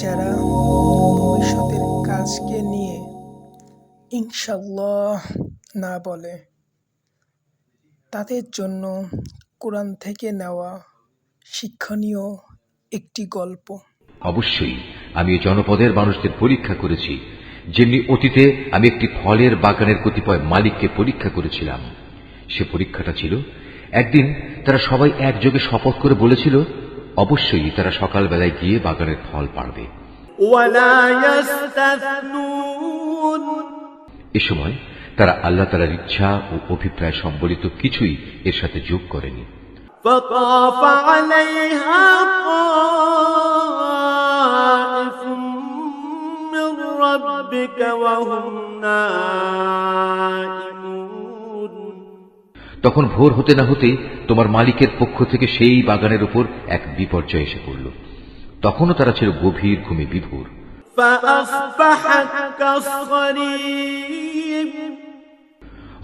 যারা ভবিষ্যতের কাজকে নিয়ে ইনশাআল্লাহ না বলে, তাদের জন্য কোরআন থেকে নেওয়া শিক্ষণীয় একটি গল্প। অবশ্যই আমি এই জনপদের মানুষদের পরীক্ষা করেছি, যেমনি অতীতে আমি একটি ফলের বাগানের কতিপয় মালিককে পরীক্ষা করেছিলাম। সে পরীক্ষাটা ছিল, একদিন তারা সবাই একযোগে শপথ করে বলেছিল অবশ্যই তারা সকালবেলায় গিয়ে বাগানের ফল পাড়বে। এ সময় তারা আল্লাহ তাআলার ইচ্ছা ও অভিপ্রায় সম্বলিত কিছুই এর সাথে যোগ করেনি। তখন ভোর হতে না হতেই তোমার মালিকের পক্ষ থেকে সেই বাগানের উপর এক বিপর্যয় এসে পড়ল। তখনও তারা ছিল গভীর ঘুমে বিভোর।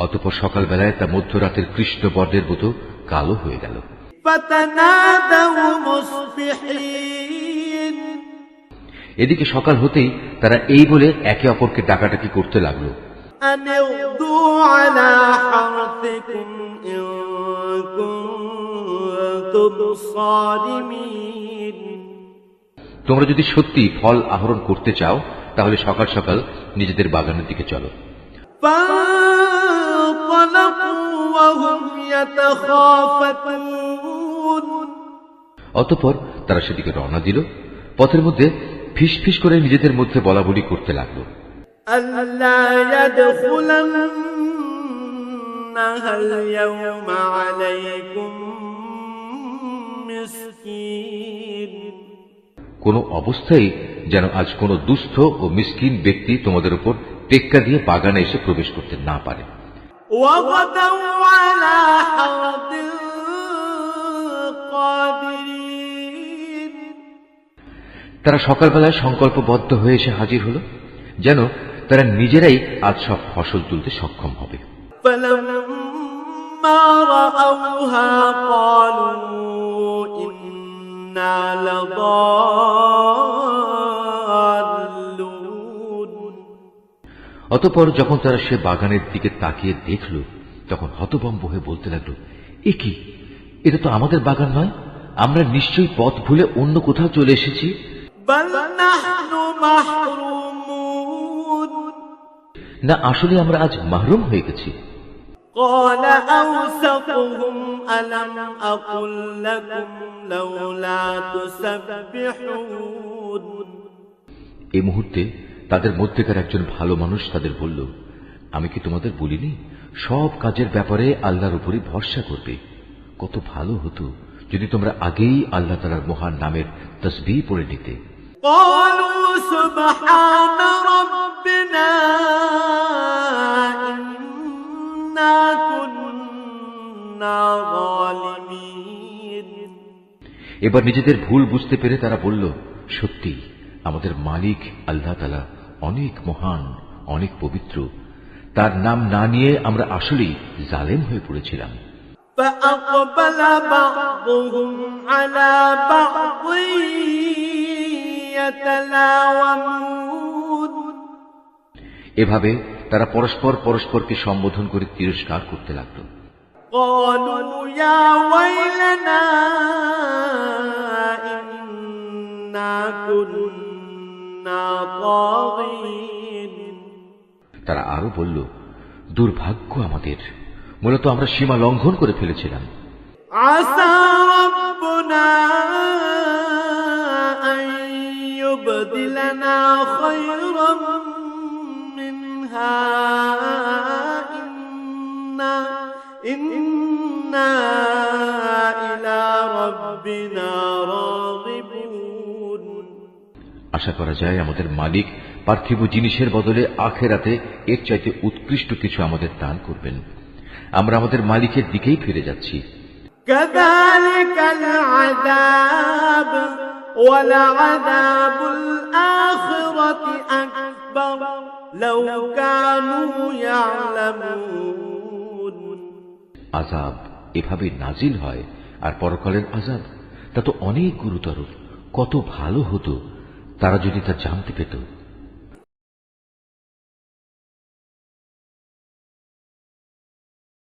অতঃপর সকালবেলায় তা মধ্যরাতের কৃষ্ণ বর্ণের মতো কালো হয়ে গেল। এদিকে সকাল হতেই তারা এই বলে একে অপরকে ডাকাডাকি করতে লাগলো, তোমরা যদি সত্যি ফল আহরণ করতে চাও তাহলে সকাল সকাল নিজেদের বাগানের দিকে চলো। অতঃপর তারা সেদিকে রওনা দিল। পথের মধ্যে ফিস ফিস করে নিজেদের মধ্যে বলাবলি করতে লাগলো, কোন অবস্থায় যেন আজ কোন দুস্থ ও মিসকিন ব্যক্তি তোমাদের উপর টেক্কা দিয়ে বাগানে এসে প্রবেশ করতে না পারে। তারা সকালবেলায় সংকল্পবদ্ধ হয়ে এসে হাজির হল, যেন তারা নিজেরাই আজ সব ফসল তুলতে সক্ষম হবে। অতঃপর যখন তারা সে বাগানের দিকে তাকিয়ে দেখল, তখন হতভম্ব হয়ে বলতে লাগলো, এ কি, এটা তো আমাদের বাগান নয়, আমরা নিশ্চয়ই পথ ভুলে অন্য কোথাও চলে এসেছি। না, আসলে আমরা আজ মাহরুম হয়ে গেছি। এই মুহূর্তে তাদের মধ্যেকার একজন ভালো মানুষ তাদের বলল, আমি কি তোমাদের বলিনি সব কাজের ব্যাপারে আল্লাহর উপরই ভরসা করবে? কত ভালো হতো যদি তোমরা আগেই আল্লাহ তাআলার মহান নামের তাসবিহ পড়ে নিতে। এবার নিজেদের ভুল বুঝতে পেরে তারা বলল, সত্যি আমাদের মালিক আল্লাহ তাআলা অনেক মহান, অনেক পবিত্র। তার নাম না নিয়ে আমরা আসলেই জালেম হয়ে পড়েছিলাম। এভাবে তারা পরস্পর পরস্পরকে সম্বোধন করে তিরস্কার করতে লাগল। তারা আরো বলল, দুর্ভাগ্য আমাদের, মূলত আমরা সীমা লঙ্ঘন করে ফেলেছিলাম। আশা করা যায় আমাদের মালিক পার্থিব জিনিসের বদলে আখিরাতে এর চাইতে উৎকৃষ্ট কিছু আমাদের দান করবেন। আমরা আমাদের মালিকের দিকেই ফিরে যাচ্ছি। আযাব এভাবে নাজিল হয়, আর পরকালের আযাব তা তো অনেক গুরুতর। কত ভালো হতো তারা যদি তা জানতে পেত